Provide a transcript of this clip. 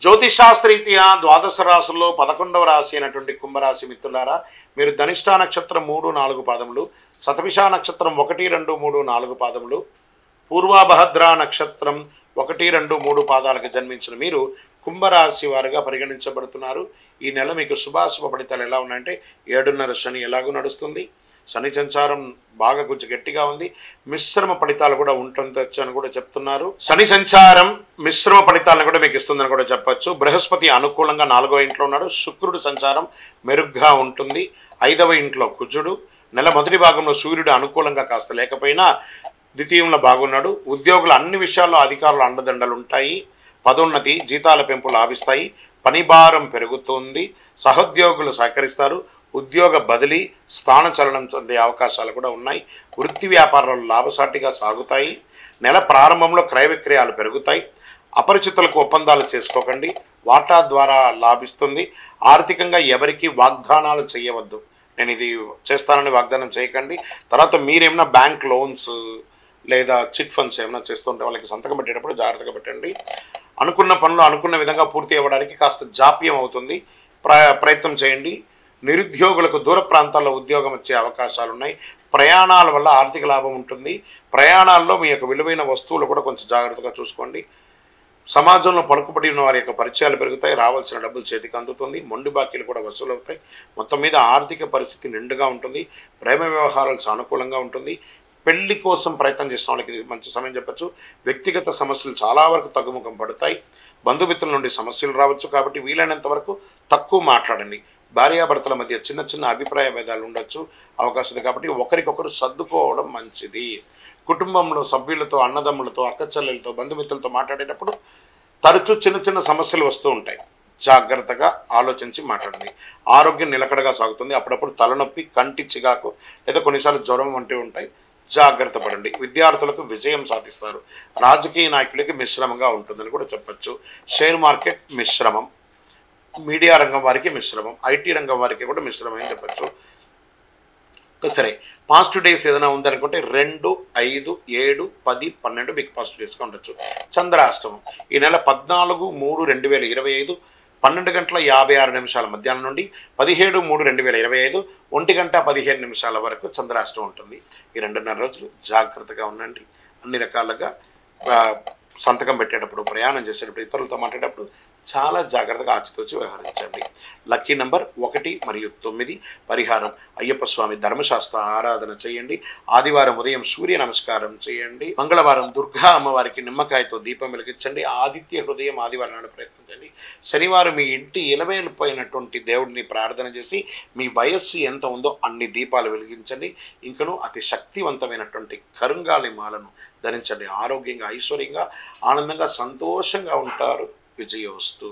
జ్యోతిషాస్త్రరీత్యా ద్వాదశ రాశుల్లో 11వ రాశి అయినటువంటి కుంభరాశి మిత్రులారా, మీరు ధనిష్ఠా నక్షత్రం 3, 4 పాదములు, శతభిష నక్షత్రం 1, 2, 3, 4 పాదములు, పూర్వభద్ర నక్షత్రం 1, 2, 3 పాదాలకు జన్మించిన మీరు కుంభరాశి వారుగా పరిగణించబడుతున్నారు. ఈ నెల మీకు శుభాశుభ ఫలితాలు ఎలా ఉన్నాయంటే 7.5 శని ఎలాగూ నడుస్తుంది. శని సంచారం బాగా కొంచెం గట్టిగా ఉంది. మిశ్రమ ఫలితాలు కూడా ఉంటుంది అని కూడా చెప్తున్నారు. శని సంచారం మిశ్రమ ఫలితాలను కూడా మీకు ఇస్తుందని కూడా చెప్పచ్చు. బృహస్పతి అనుకూలంగా 4వ ఇంట్లో ఉన్నాడు. శుక్రుడు సంచారం మెరుగ్గా ఉంటుంది. 5వ ఇంట్లో కుజుడు. నెల మొదటి భాగంలో సూర్యుడు అనుకూలంగా కాస్త లేకపోయినా ద్వితీయంలో బాగున్నాడు. ఉద్యోగులు అన్ని విషయాల్లో అధికారుల అండదండలు ఉంటాయి. పదోన్నతి, జీతాల పెంపు లాభిస్తాయి. పని భారం పెరుగుతుంది. సహోద్యోగులు సహకరిస్తారు. ఉద్యోగ బదిలీ, స్థానచలనం చెందే అవకాశాలు కూడా ఉన్నాయి. వృత్తి వ్యాపారాలు లాభసాటిగా సాగుతాయి. నెల ప్రారంభంలో క్రయ విక్రయాలు పెరుగుతాయి. అపరిచితులకు ఒప్పందాలు చేసుకోకండి. వాటా ద్వారా లాభిస్తుంది. ఆర్థికంగా ఎవరికి వాగ్దానాలు చేయవద్దు. నేను ఇది చేస్తానని వాగ్దానం చేయకండి. తర్వాత మీరేమైనా బ్యాంక్ లోన్స్ లేదా చిట్ ఫండ్స్ ఏమైనా చేస్తుంటే వాళ్ళకి సంతకం పెట్టేటప్పుడు జాగ్రత్తగా పెట్టండి. అనుకున్న పనులు అనుకున్న విధంగా పూర్తి అవ్వడానికి కాస్త జాప్యం అవుతుంది. ప్రయత్నం చేయండి. నిరుద్యోగులకు దూర ప్రాంతాల్లో ఉద్యోగం వచ్చే అవకాశాలు ఉన్నాయి. ప్రయాణాల వల్ల ఆర్థిక లాభం ఉంటుంది. ప్రయాణాల్లో మీ యొక్క విలువైన వస్తువులు కూడా కొంచెం జాగ్రత్తగా చూసుకోండి. సమాజంలో పలుకుబడి ఉన్న వారి యొక్క పరిచయాలు పెరుగుతాయి. రావాల్సిన డబ్బులు చేతికి అందుతుంది. మొండి బాకీలు కూడా వసూలు అవుతాయి. మొత్తం మీద ఆర్థిక పరిస్థితి నిండుగా ఉంటుంది. ప్రేమ వ్యవహారాలు సానుకూలంగా ఉంటుంది. పెళ్లి కోసం ప్రయత్నం చేసిన వాళ్ళకి ఇది మంచి సమయం చెప్పచ్చు. వ్యక్తిగత సమస్యలు చాలా వరకు తగ్గుముఖం పడతాయి. బంధుమిత్రుల నుండి సమస్యలు రావచ్చు. కాబట్టి వీలైనంత వరకు తక్కువ మాట్లాడండి. భార్యాభర్తల మధ్య చిన్న చిన్న అభిప్రాయ భేదాలు ఉండొచ్చు అవకాశం ఉంది. కాబట్టి ఒకరికొకరు సర్దుకోవడం మంచిది. కుటుంబంలో సభ్యులతో, అన్నదమ్ములతో, అక్కచెల్లెలతో, బంధుమిత్రులతో మాట్లాడేటప్పుడు తరచూ చిన్న చిన్న సమస్యలు వస్తూ ఉంటాయి. జాగ్రత్తగా ఆలోచించి మాట్లాడండి. ఆరోగ్యం నిలకడగా సాగుతుంది. అప్పుడప్పుడు తలనొప్పి, కంటి చిగాకు లేదా కొన్నిసార్లు జ్వరం వంటివి ఉంటాయి. జాగ్రత్త పడండి. విద్యార్థులకు విజయం సాధిస్తారు. రాజకీయ నాయకులకి మిశ్రమంగా ఉంటుందని కూడా చెప్పచ్చు. షేర్ మార్కెట్ మిశ్రమం. మీడియా రంగం వారికి మిశ్రమం. ఐటీ రంగం వారికి కూడా మిశ్రమం అని చెప్పచ్చు. సరే, పాజిటివ్ డేస్ ఏదైనా ఉందనుకుంటే 2, 5, 7, 10, 12 మీకు పాజిటివ్ డేస్గా ఉండొచ్చు. చంద్రాష్టమం ఈ నెల 14, 3, 2025 12:56 మధ్యాహ్నం నుండి 17, 3, 2025 1:15 వరకు చంద్రాష్టమం ఉంటుంది. ఈ 2.5 రోజులు జాగ్రత్తగా ఉండండి. అన్ని రకాలుగా సంతకం పెట్టేటప్పుడు, ప్రయాణం చేసేటప్పుడు, ఇతరులతో మాట్లాడేటప్పుడు చాలా జాగ్రత్తగా ఆచితూచి వ్యవహరించండి. లక్కీ నెంబర్ 1 మరియు 9. పరిహారం అయ్యప్ప స్వామి ధర్మశాస్త్ర ఆరాధన చేయండి. ఆదివారం ఉదయం సూర్య నమస్కారం చేయండి. మంగళవారం దుర్గా అమ్మవారికి నిమ్మకాయతో దీపం వెలిగించండి. ఆదిత్య హృదయం ఆదివారం నాడు ప్రయత్నించండి. శనివారం మీ ఇంటి ఇలవేలిపోయినటువంటి దేవుడిని ప్రార్థన చేసి మీ వయస్సు ఎంత ఉందో అన్ని దీపాలు వెలిగించండి. ఇంకను అతి శక్తివంతమైనటువంటి కరుంగాలి మాలను ధరించండి. ఆరోగ్యంగా, ఐశ్వర్యంగా, ఆనందంగా, సంతోషంగా ఉంటారు. విజయోస్తు.